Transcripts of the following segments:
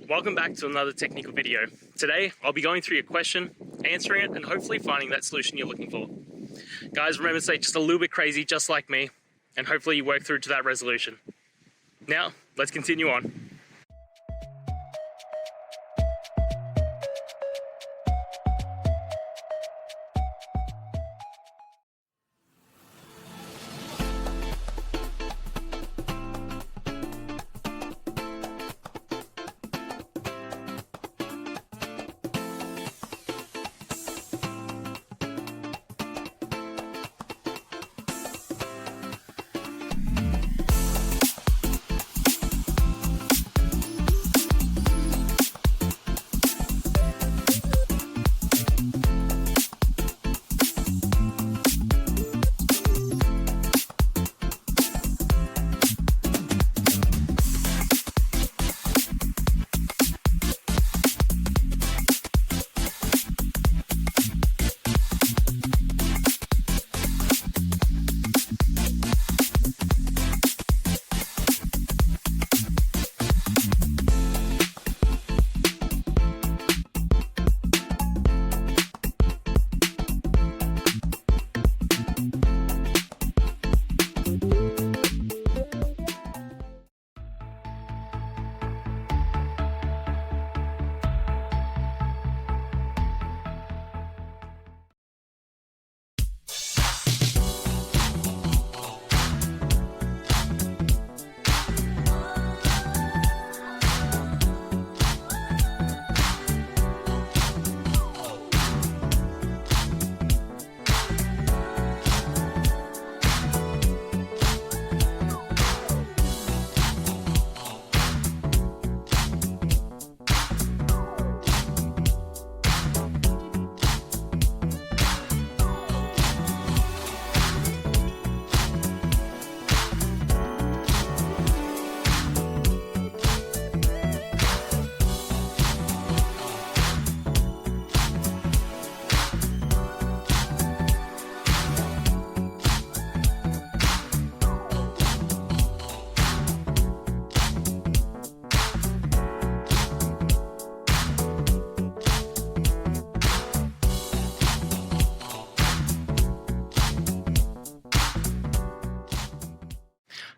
Welcome back to another technical video. Today, I'll be going through your question, answering it, and hopefully finding that solution you're looking for. Guys, remember to stay just a little bit crazy, just like me, and hopefully you work through to that resolution. Now, let's continue on.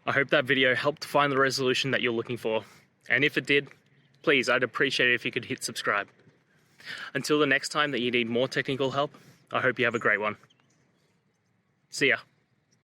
I hope that video helped find the resolution that you're looking for. And if it did, please, I'd appreciate it if you could hit subscribe. Until the next time that you need more technical help, I hope you have a great one. See ya.